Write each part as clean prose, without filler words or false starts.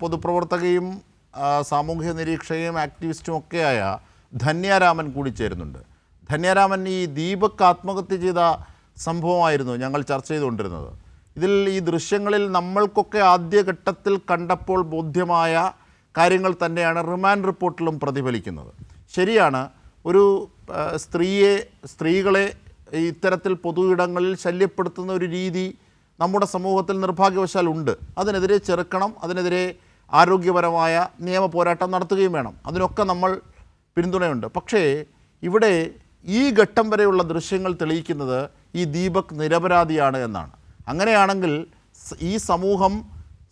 പൊതുപ്രവർത്തകയും സാമൂഹ്യ നിരീക്ഷകയും ആക്ടിവിസ്റ്റും ഒക്കെയായ ധന്യാരാമൻ കൂടി ചേരുന്നുണ്ട്. ധന്യാരാമൻ, ഈ ദീപക് ആത്മഹത്യ ചെയ്ത സംഭവമായിരുന്നു ഞങ്ങൾ ചർച്ച ചെയ്തുകൊണ്ടിരുന്നത്. ഇതിൽ ഈ ദൃശ്യങ്ങളിൽ നമ്മൾക്കൊക്കെ ആദ്യഘട്ടത്തിൽ കണ്ടപ്പോൾ ബോധ്യമായ കാര്യങ്ങൾ തന്നെയാണ് റിമാൻഡ് റിപ്പോർട്ടിലും പ്രതിഫലിക്കുന്നത്. ശരിയാണ്, ഒരു സ്ത്രീകളെ ഇത്തരത്തിൽ പൊതു ഇടങ്ങളിൽ ശല്യപ്പെടുത്തുന്ന ഒരു രീതി നമ്മുടെ സമൂഹത്തിൽ നിർഭാഗ്യവശാൽ ഉണ്ട്. അതിനെതിരെ ചെറുക്കണം, അതിനെതിരെ ആരോഗ്യപരമായ നിയമ പോരാട്ടം നടത്തുകയും വേണം. അതിനൊക്കെ നമ്മൾ പിന്തുണയുണ്ട്. പക്ഷേ ഇവിടെ ഈ ഘട്ടം വരെയുള്ള ദൃശ്യങ്ങൾ തെളിയിക്കുന്നത് ഈ ദീപക് നിരപരാധിയാണ് എന്നാണ്. അങ്ങനെയാണെങ്കിൽ ഈ സമൂഹം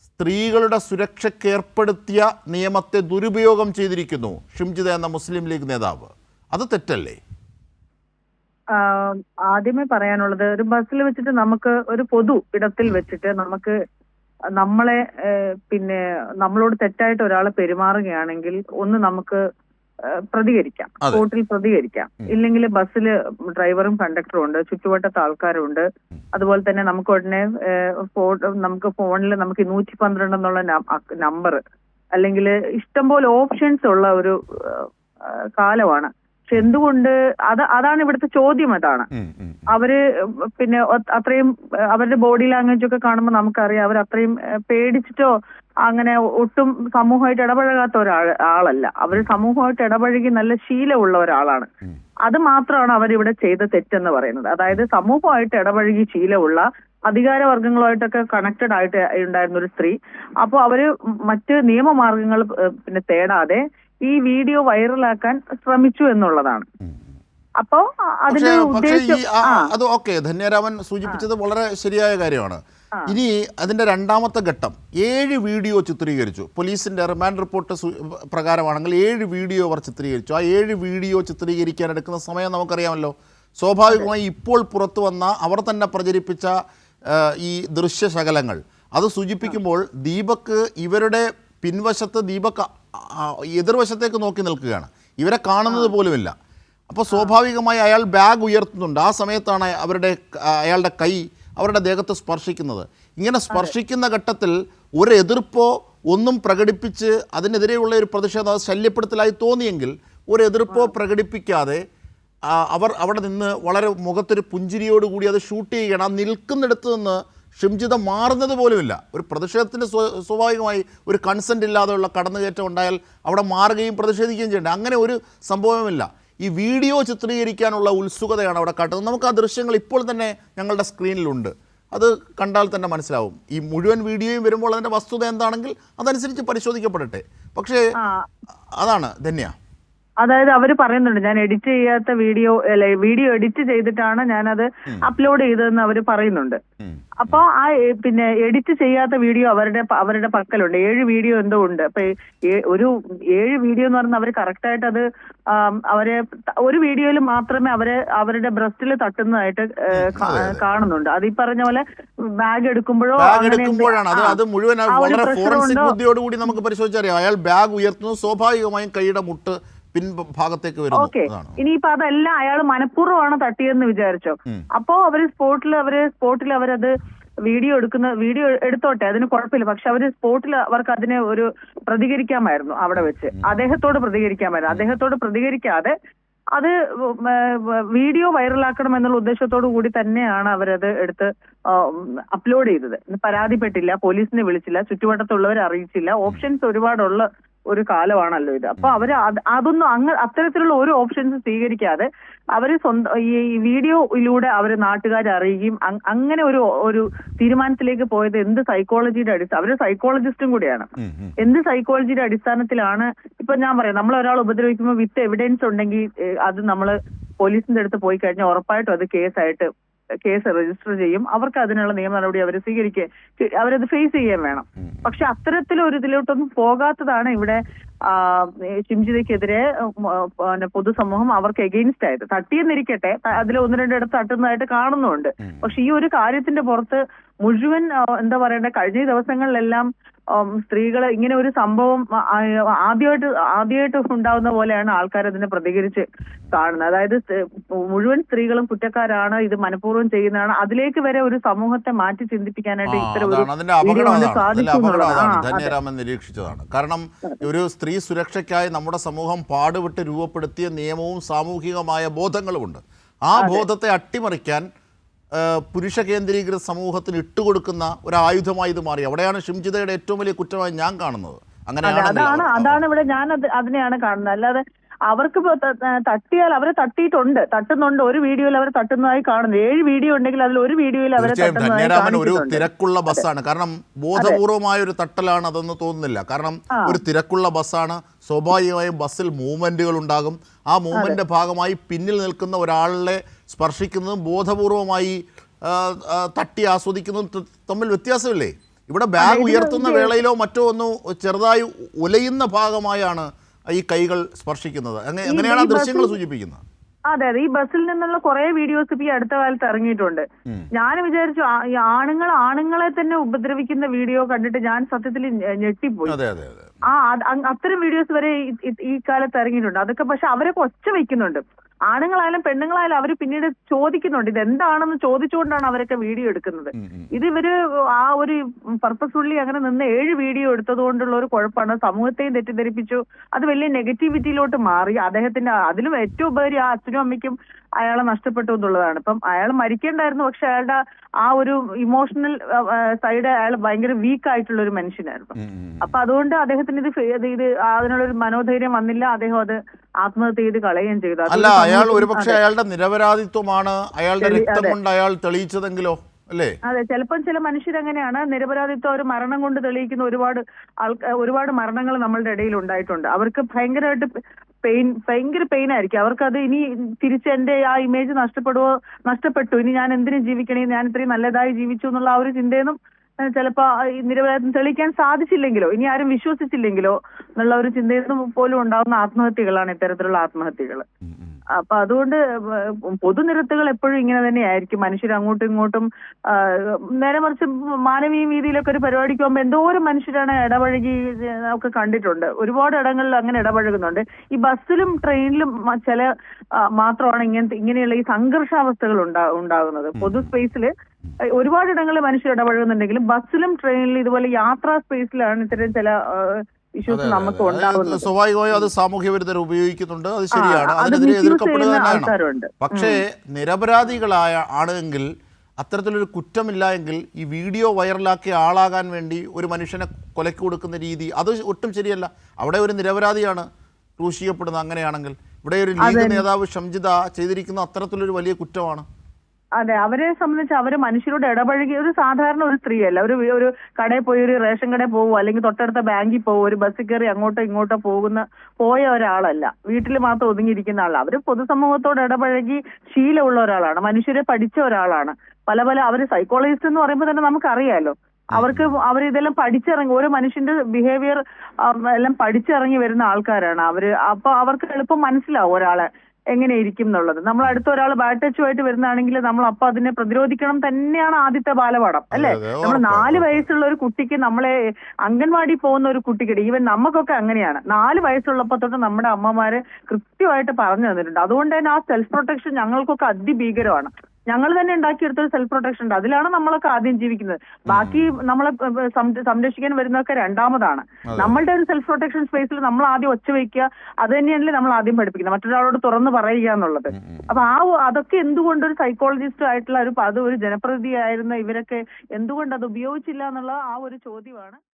സ്ത്രീകളുടെ സുരക്ഷയ്ക്ക് ഏർപ്പെടുത്തിയ നിയമത്തെ ദുരുപയോഗം ചെയ്തിരിക്കുന്നു ഷിംജിത എന്ന മുസ്ലിം ലീഗ് നേതാവ്. അത് തെറ്റല്ലേ? ആദ്യമേ പറയാനുള്ളത്, ഒരു ബസ്സിൽ വെച്ചിട്ട് നമുക്ക് ഒരു പൊതു ഇടത്തിൽ വെച്ചിട്ട് നമുക്ക് നമ്മളെ നമ്മളോട് തെറ്റായിട്ട് ഒരാൾ പെരുമാറുകയാണെങ്കിൽ ഒന്ന് നമുക്ക് പ്രതികരിക്കാം, കോർട്ടിൽ പ്രതികരിക്കാം. ഇല്ലെങ്കിൽ ബസ്സിൽ ഡ്രൈവറും കണ്ടക്ടറും ഉണ്ട്, ചുറ്റുവട്ടത്തെ ആൾക്കാരും ഉണ്ട്. അതുപോലെ തന്നെ നമുക്ക് ഉടനെ നമുക്ക് ഫോണിൽ നമുക്ക് 112 എന്നുള്ള നമ്പർ, അല്ലെങ്കിൽ ഇഷ്ടംപോലെ ഓപ്ഷൻസ് ഉള്ള ഒരു കാലമാണ്. പക്ഷെ എന്തുകൊണ്ട് അതാണ് ഇവിടുത്തെ ചോദ്യം. അതാണ് അവര് അത്രയും അവരുടെ ബോഡി ലാംഗ്വേജ് ഒക്കെ കാണുമ്പോൾ നമുക്കറിയാം അവർ അത്രയും പേടിച്ചിട്ടോ അങ്ങനെ ഒട്ടും സമൂഹമായിട്ട് ഇടപഴകാത്ത ആളല്ല. അവർ സമൂഹമായിട്ട് ഇടപഴകി നല്ല ശീലമുള്ള ഒരാളാണ്. അത് മാത്രമാണ് അവരിവിടെ ചെയ്ത തെറ്റെന്ന് പറയുന്നത്. അതായത് സമൂഹമായിട്ട് ഇടപഴകി ശീലമുള്ള അധികാരവർഗങ്ങളുമായിട്ടൊക്കെ കണക്റ്റഡ് ആയിട്ട് ഉണ്ടായിരുന്ന ഒരു സ്ത്രീ. അപ്പോൾ അവര് മറ്റ് നിയമമാർഗങ്ങൾ തേടാതെ ഈ വീഡിയോ വൈറലാക്കാൻ ശ്രമിച്ചു എന്നുള്ളതാണ്. അപ്പോ അതിന്റെ ഉദ്ദേശം അത് ഓക്കെ, ധന്യരാമൻ സൂചിപ്പിച്ചത് വളരെ ശരിയായ കാര്യമാണ്. ഇനി അതിന്റെ രണ്ടാമത്തെ ഘട്ടം 7 വീഡിയോ ചിത്രീകരിച്ചു. പോലീസിന്റെ റിമാൻഡ് റിപ്പോർട്ട് പ്രകാരമാണെങ്കിൽ 7 വീഡിയോ അവർ ചിത്രീകരിച്ചു. ആ 7 വീഡിയോ ചിത്രീകരിക്കാൻ എടുക്കുന്ന സമയം നമുക്കറിയാമല്ലോ. സ്വാഭാവികമായി ഇപ്പോൾ പുറത്തു വന്ന അവർ തന്നെ പ്രചരിപ്പിച്ച ഈ ദൃശ്യശകലങ്ങൾ അത് സൂചിപ്പിക്കുമ്പോൾ ദീപക് ഇവരുടെ പിൻവശത്ത് ദീപക് എതിർവശത്തേക്ക് നോക്കി നിൽക്കുകയാണ്, ഇവരെ കാണുന്നത് പോലുമില്ല. അപ്പോൾ സ്വാഭാവികമായി അയാൾ ബാഗ് ഉയർത്തുന്നുണ്ട്. ആ സമയത്താണ് അയാളുടെ കൈ അവരുടെ ദേഹത്ത് സ്പർശിക്കുന്നത്. ഇങ്ങനെ സ്പർശിക്കുന്ന ഘട്ടത്തിൽ ഒരു എതിർപ്പോ ഒന്നും പ്രകടിപ്പിച്ച് അതിനെതിരെയുള്ള ഒരു പ്രതിഷേധം ശല്യപ്പെടുത്തലായി തോന്നിയെങ്കിൽ ഒരു എതിർപ്പോ പ്രകടിപ്പിക്കാതെ അവർ അവിടെ നിന്ന് വളരെ മുഖത്തൊരു പുഞ്ചിരിയോടുകൂടി അത് ഷൂട്ട് ചെയ്യുകയാണ്. ആ നിൽക്കുന്നിടത്ത് നിന്ന് ഷിംജിത മാറുന്നത് പോലുമില്ല. ഒരു പ്രതിഷേധത്തിൻ്റെ സ്വാഭാവികമായി ഒരു കൺസെൻറ്റ് ഇല്ലാതെയുള്ള കടന്നുകയറ്റം ഉണ്ടായാൽ അവിടെ മാറുകയും പ്രതിഷേധിക്കുകയും ചെയ്യേണ്ടത്. അങ്ങനെ ഒരു സംഭവമില്ല. ഈ വീഡിയോ ചിത്രീകരിക്കാനുള്ള ഉത്സുകതയാണ് അവിടെ കാട്ടുന്നത്. നമുക്ക് ആ ദൃശ്യങ്ങൾ ഇപ്പോൾ തന്നെ ഞങ്ങളുടെ സ്ക്രീനിലുണ്ട്. അത് കണ്ടാൽ തന്നെ മനസ്സിലാവും. ഈ മുഴുവൻ വീഡിയോയും വരുമ്പോൾ അതിൻ്റെ വസ്തുത എന്താണെങ്കിൽ അതനുസരിച്ച് പരിശോധിക്കപ്പെടട്ടെ. പക്ഷേ അതാണ് ധന്യ, അതായത് അവർ പറയുന്നുണ്ട് ഞാൻ എഡിറ്റ് ചെയ്യാത്ത വീഡിയോ എഡിറ്റ് ചെയ്തിട്ടാണ് ഞാനത് അപ്ലോഡ് ചെയ്തതെന്ന് അവർ പറയുന്നുണ്ട്. അപ്പൊ എഡിറ്റ് ചെയ്യാത്ത വീഡിയോ അവരുടെ പക്കലുണ്ട്. 7 വീഡിയോ എന്തോ ഉണ്ട്. അപ്പൊ ഒരു 7 വീഡിയോ എന്ന് പറഞ്ഞാൽ അവർ കറക്റ്റായിട്ട് അത് ഒരു വീഡിയോയിൽ മാത്രമേ അവരുടെ ബ്രസ്റ്റിൽ തട്ടുന്നതായിട്ട് കാണുന്നുണ്ട്. അത് ഈ പറഞ്ഞ പോലെ ബാഗ് എടുക്കുമ്പോഴാണ് അത് മുഴുവൻ വളരെ ഫോറൻസിക് ബുദ്ധിയോടുകൂടി നമുക്ക് പരിശോധിച്ചറിയാം. അയാൾ ബാഗ് ഉയർത്തുന്നു, സ്വാഭാവികമായും കൈയുടെ മുട്ട് പിൻഭാഗത്തേക്ക് വരുന്നു. ഓക്കെ, ഇനിയിപ്പോ അതെല്ലാം അയാൾ മനഃപൂർവ്വമാണ് തട്ടിയെന്ന് വിചാരിച്ചോ. അപ്പോ സ്പോട്ടിൽ അവരത് വീഡിയോ എടുത്തോട്ടെ, അതിന് കുഴപ്പമില്ല. പക്ഷെ സ്പോട്ടിൽ അവർക്ക് അതിനെ ഒരു പ്രതികരിക്കാമായിരുന്നു. അവിടെ വെച്ച് അദ്ദേഹത്തോട് പ്രതികരിക്കാതെ അത് വീഡിയോ വൈറലാക്കണം എന്നുള്ള ഉദ്ദേശത്തോടു കൂടി തന്നെയാണ് അവരത് എടുത്ത് അപ്ലോഡ് ചെയ്തത്. പരാതിപ്പെട്ടില്ല, പോലീസിനെ വിളിച്ചില്ല, ചുറ്റുവട്ടത്തുള്ളവരെ അറിയിച്ചില്ല. ഓപ്ഷൻസ് ഒരുപാടുള്ള ഒരു കാലമാണല്ലോ ഇത്. അപ്പൊ അതൊന്നും അത്തരത്തിലുള്ള ഒരു ഓപ്ഷൻസ് സ്വീകരിക്കാതെ അവര് ഈ വീഡിയോയിലൂടെ അവര് നാട്ടുകാരെ അറിയുകയും അങ്ങനെ ഒരു തീരുമാനത്തിലേക്ക് പോയത് എന്ത് സൈക്കോളജിയുടെ അവര് സൈക്കോളജിസ്റ്റും കൂടിയാണ്. എന്ത് സൈക്കോളജിയുടെ അടിസ്ഥാനത്തിലാണ് ഇപ്പൊ ഞാൻ പറയാം, നമ്മൾ ഒരാൾ ഉപദ്രവിക്കുമ്പോൾ വിത്ത് എവിഡൻസ് ഉണ്ടെങ്കിൽ അത് നമ്മൾ പോലീസിന്റെ അടുത്ത് പോയി കഴിഞ്ഞാൽ ഉറപ്പായിട്ടും അത് കേസ് രജിസ്റ്റർ ചെയ്യും. അവർക്ക് അതിനുള്ള നിയമ നടപടി അവരത് ഫേസ് ചെയ്യാൻ വേണം. പക്ഷെ അത്തരത്തിലൊരു ഇതിലോട്ടൊന്നും പോകാത്തതാണ് ഇവിടെ ഷിംജിതയ്ക്കെതിരെ പൊതുസമൂഹം അവർക്ക് എഗെയിൻസ്റ്റ് ആയത്. തട്ടിയെന്നിരിക്കട്ടെ, അതിൽ 1-2 ഇടത്ത് തട്ടുന്നതായിട്ട് കാണുന്നുണ്ട്. പക്ഷെ ഈ ഒരു കാര്യത്തിന്റെ പുറത്ത് മുഴുവൻ കഴിഞ്ഞ ദിവസങ്ങളിലെല്ലാം സ്ത്രീകളെ ഇങ്ങനെ ഒരു സംഭവം ആദ്യമായിട്ട് ഉണ്ടാവുന്ന പോലെയാണ് ആൾക്കാർ അതിനെ പ്രതികരിച്ച് കാണുന്നത്. അതായത് മുഴുവൻ സ്ത്രീകളും കുറ്റക്കാരാണ്, ഇത് മനഃപൂർവ്വം ചെയ്യുന്നതാണ്, അതിലേക്ക് വരെ ഒരു സമൂഹത്തെ മാറ്റി ചിന്തിപ്പിക്കാനായിട്ട് ഇത്തരം ഒരു വീഡിയോ കൊണ്ട് സാധിച്ചു എന്നുള്ളതാണ്. ധന്യരാമൻ നിരീക്ഷിച്ചതാണ്. കാരണം ഒരു സ്ത്രീ സുരക്ഷയ്ക്കായി നമ്മുടെ സമൂഹം പാടുപെട്ട് രൂപപ്പെടുത്തിയ നിയമവും സാമൂഹികമായ ബോധങ്ങളുമുണ്ട്. ആ ബോധത്തെ അട്ടിമറിക്കാൻ പുരുഷ കേന്ദ്രീകൃത സമൂഹത്തിന് ഇട്ടുകൊടുക്കുന്ന ഒരു ആയുധമായി ഇത് മാറി. അവിടെയാണ് ഷിംജിതയുടെ ഏറ്റവും വലിയ കുറ്റമായി ഞാൻ കാണുന്നത്. അതാണ് ഇവിടെ ഞാൻ അതിനെയാണ് കാണുന്നത്. അല്ലാതെ അവർക്ക് തട്ടിയാൽ അവരെ തട്ടുന്നുണ്ട്. ഒരു വീഡിയോയിൽ അവർ തട്ടുന്നതായി കാണുന്നു. 7 വീഡിയോ ഉണ്ടെങ്കിൽ അതിൽ ഒരു വീഡിയോയിൽ അവരെ ധന്യരാമൻ ഒരു തിരക്കുള്ള ബസ്സാണ്. കാരണം ബോധപൂർവമായ ഒരു തട്ടലാണ് അതെന്ന് തോന്നുന്നില്ല. കാരണം ഒരു തിരക്കുള്ള ബസ്സാണ്, സ്വാഭാവികമായും ബസ്സിൽ മൂവ്മെന്റുകൾ ഉണ്ടാകും. ആ മൂവ്മെന്റിന്റെ ഭാഗമായി പിന്നിൽ നിൽക്കുന്ന ഒരാളെ സ്പർശിക്കുന്നതും ബോധപൂർവമായി തട്ടി ആസ്വദിക്കുന്നതും തമ്മിൽ വ്യത്യാസമില്ലേ? ഇവിടെ ബാഗ് ഉയർത്തുന്ന വേളയിലോ മറ്റോ ഒന്ന് ചെറുതായി ഉലയുന്ന ഭാഗമായാണ് ഈ കൈകൾ സ്പർശിക്കുന്നത്. എങ്ങനെയാണ് ആ ദൃശ്യങ്ങൾ സൂചിപ്പിക്കുന്നത്? അതെ, ഈ ബസ്സിൽ നിന്നുള്ള കുറെ വീഡിയോസ് ഇപ്പൊ ഈ അടുത്ത കാലത്ത് ഇറങ്ങിയിട്ടുണ്ട്. ഞാൻ വിചാരിച്ചു ആണുങ്ങളെ തന്നെ ഉപദ്രവിക്കുന്ന വീഡിയോ കണ്ടിട്ട് ഞാൻ സത്യത്തിൽ ഞെട്ടിപ്പോയി. അത്തരം വീഡിയോസ് വരെ ഈ കാലത്ത് ഇറങ്ങിയിട്ടുണ്ട്. അതൊക്കെ പക്ഷെ അവരൊക്കെ ഒച്ച വെക്കുന്നുണ്ട്. ആണുങ്ങളായാലും പെണ്ണുങ്ങളായാലും അവർ പിന്നീട് ചോദിക്കുന്നുണ്ട്, ഇതെന്താണെന്ന് ചോദിച്ചുകൊണ്ടാണ് അവരൊക്കെ വീഡിയോ എടുക്കുന്നത്. ഇത് ഇവര് ആ ഒരു പർപ്പസ്ഫുള്ളി അങ്ങനെ നിന്ന് 7 വീഡിയോ എടുത്തത് കൊണ്ടുള്ള ഒരു കുഴപ്പമാണ്. സമൂഹത്തെയും തെറ്റിദ്ധരിപ്പിച്ചു. അത് വലിയ നെഗറ്റിവിറ്റിയിലോട്ട് മാറി. അദ്ദേഹത്തിന്റെ അതിലും ഏറ്റവും ഉപരി ആ അച്ഛനും അമ്മയ്ക്കും അയാളെ നഷ്ടപ്പെട്ടു എന്നുള്ളതാണ്. ഇപ്പം അയാൾ മരിക്കേണ്ടായിരുന്നു, പക്ഷെ അയാളുടെ ആ ഒരു ഇമോഷണൽ സൈഡ് അയാൾ ഭയങ്കര വീക്ക് ആയിട്ടുള്ള ഒരു മനുഷ്യനായിരുന്നു. അപ്പൊ അതുകൊണ്ട് അദ്ദേഹത്തിന് ഇത് അതിനുള്ളൊരു മനോധൈര്യം വന്നില്ല. അദ്ദേഹം അത് ആത്മഹത്യ ചെയ്ത് കളയുകയും ചെയ്തു. അല്ല, അയാൾ ഒരുപക്ഷെ അയാളുടെ നിരപരാധിത്വമാണ് അയാളുടെ രക്തം കൊണ്ട് അയാൾ തെളിയിച്ചതെങ്കിലോ? അല്ലേ? അതെ, ചിലപ്പം ചില മനുഷ്യരങ്ങനെയാണ്. നിരപരാധിത്വം ഒരു മരണം കൊണ്ട് തെളിയിക്കുന്ന ഒരുപാട് മരണങ്ങൾ നമ്മളുടെ ഇടയിൽ ഉണ്ടായിട്ടുണ്ട്. അവർക്ക് ഭയങ്കരമായിട്ട് ഭയങ്കര പെയിൻ ആയിരിക്കും. അവർക്കത് ഇനി തിരിച്ച് എന്റെ ആ ഇമേജ് നഷ്ടപ്പെട്ടു, ഇനി ഞാൻ എന്തിനു ജീവിക്കണേ, ഞാൻ ഇത്രയും നല്ലതായി ജീവിച്ചു എന്നുള്ള ആ ഒരു ചിന്തയൊന്നും ചിലപ്പോ നിരപരാധിത്വം തെളിയിക്കാൻ സാധിച്ചില്ലെങ്കിലോ, ഇനി ആരും വിശ്വസിച്ചില്ലെങ്കിലോ എന്നുള്ള ഒരു ചിന്തയൊന്നും പോലും ഉണ്ടാകുന്ന ആത്മഹത്യകളാണ് ഇത്തരത്തിലുള്ള ആത്മഹത്യകൾ. അപ്പൊ അതുകൊണ്ട് പൊതുനിരത്തുകൾ എപ്പോഴും ഇങ്ങനെ തന്നെയായിരിക്കും. മനുഷ്യർ അങ്ങോട്ടും ഇങ്ങോട്ടും നേരെ മറിച്ച് മാനവീയ രീതിയിലൊക്കെ ഒരു പരിപാടിക്ക് പോകുമ്പോൾ എന്തോരം മനുഷ്യരാണ് ഇടപഴകി ഒക്കെ കണ്ടിട്ടുണ്ട്. ഒരുപാട് ഇടങ്ങളിൽ അങ്ങനെ ഇടപഴകുന്നുണ്ട്. ഈ ബസ്സിലും ട്രെയിനിലും ചില മാത്രമാണ് ഇങ്ങനെയുള്ള ഈ സംഘർഷാവസ്ഥകൾ ഉണ്ടാകുന്നത്. പൊതു സ്പേസിൽ ഒരുപാട് ഇടങ്ങളിൽ മനുഷ്യർ ഇടപഴകുന്നുണ്ടെങ്കിലും ബസ്സിലും ട്രെയിനിലും ഇതുപോലെ യാത്രാ സ്പേസിലാണ് ഇത്തരം ചില ഇഷ്യൂസ് നമുക്ക് ഉണ്ടാകുന്നത്. സ്വാഭാവികമായും അത് സാമൂഹ്യ വിരുദ്ധർ ഉപയോഗിക്കുന്നുണ്ട്. അത് ശരിയാണ്, അതിനെതിരെ എതിർക്കപ്പെടുക തന്നെയാണ്. പക്ഷേ നിരപരാധികളായ ആണെങ്കിൽ അത്തരത്തിലൊരു കുറ്റമില്ല എങ്കിൽ ഈ വീഡിയോ വൈറലാക്കിയ ആളാകാൻ വേണ്ടി ഒരു മനുഷ്യനെ കൊലയ്ക്ക് കൊടുക്കുന്ന രീതി അത് ഒട്ടും ശരിയല്ല. അവിടെ ഒരു നിരപരാധിയാണ് ക്രൂശിക്കപ്പെടുന്നത്. അങ്ങനെയാണെങ്കിൽ ഇവിടെ ഒരു ലീഗ് നേതാവ് ഷംജിത ചെയ്തിരിക്കുന്ന അത്തരത്തിലൊരു വലിയ കുറ്റമാണ്. അതെ, അവരെ സംബന്ധിച്ച് അവര് മനുഷ്യരോട് ഇടപഴകി ഒരു സാധാരണ ഒരു സ്ത്രീയല്ല. ഒരു കടയിൽ പോയി, ഒരു റേഷൻ കടയിൽ പോകുമോ അല്ലെങ്കിൽ തൊട്ടടുത്ത ബാങ്കിൽ പോകുമോ, ഒരു ബസ്സിൽ കയറി അങ്ങോട്ടോ ഇങ്ങോട്ടോ പോയ ഒരാളല്ല. വീട്ടിൽ മാത്രം ഒതുങ്ങിയിരിക്കുന്ന ആളല്ല. അവര് പൊതുസമൂഹത്തോട് ഇടപഴകി ശീലമുള്ള ഒരാളാണ്. മനുഷ്യരെ പഠിച്ച ഒരാളാണ്. പല അവര് സൈക്കോളജിസ്റ്റ് എന്ന് പറയുമ്പോൾ തന്നെ നമുക്കറിയാലോ, അവരിതെല്ലാം പഠിച്ചിറങ്ങി, ഓരോ മനുഷ്യന്റെ ബിഹേവിയർ എല്ലാം പഠിച്ചിറങ്ങി വരുന്ന ആൾക്കാരാണ് അവര്. അപ്പൊ അവർക്ക് എളുപ്പം മനസ്സിലാവും ഒരാളെ എങ്ങനെ ഇരിക്കും എന്നുള്ളത്. നമ്മൾ അടുത്ത ഒരാൾ ബാഡ് ടച്ചുമായിട്ട് വരുന്നതാണെങ്കിൽ നമ്മൾ അപ്പൊ അതിനെ പ്രതിരോധിക്കണം തന്നെയാണ് ആദ്യത്തെ ബാലപാഠം, അല്ലെ? നമ്മൾ 4 വയസ്സുള്ള ഒരു കുട്ടിക്ക്, നമ്മളെ അംഗൻവാടി പോകുന്ന ഒരു കുട്ടിക്ക്, ഈവൻ നമുക്കൊക്കെ അങ്ങനെയാണ്. 4 വയസ്സുള്ളപ്പോ തൊട്ട് നമ്മുടെ അമ്മമാര് കൃത്യമായിട്ട് പറഞ്ഞു തന്നിട്ടുണ്ട്. അതുകൊണ്ട് തന്നെ ആ സെൽഫ് പ്രൊട്ടക്ഷൻ ഞങ്ങൾക്കൊക്കെ അതിഭീകരമാണ്. ഞങ്ങൾ തന്നെ ഉണ്ടാക്കിയെടുത്തൊരു സെൽഫ് പ്രൊട്ടക്ഷൻ ഉണ്ട്. അതിലാണ് നമ്മളൊക്കെ ആദ്യം ജീവിക്കുന്നത്. ബാക്കി നമ്മളെ സംരക്ഷിക്കാൻ വരുന്നതൊക്കെ രണ്ടാമതാണ്. നമ്മളുടെ ഒരു സെൽഫ് പ്രൊട്ടക്ഷൻ സ്പേസിൽ നമ്മൾ ആദ്യം ഒച്ച വയ്ക്കുക, അത് തന്നെയാണല്ലേ നമ്മൾ ആദ്യം പഠിപ്പിക്കുന്നത്, മറ്റൊരാളോട് തുറന്ന് പറയുക എന്നുള്ളത്. അപ്പൊ അതൊക്കെ എന്തുകൊണ്ട് ഒരു സൈക്കോളജിസ്റ്റ് ആയിട്ടുള്ള ഒരു ജനപ്രതിനിധിയായിരുന്ന ഇവരൊക്കെ എന്തുകൊണ്ട് അത് ഉപയോഗിച്ചില്ല എന്നുള്ള ആ ഒരു ചോദ്യമാണ്.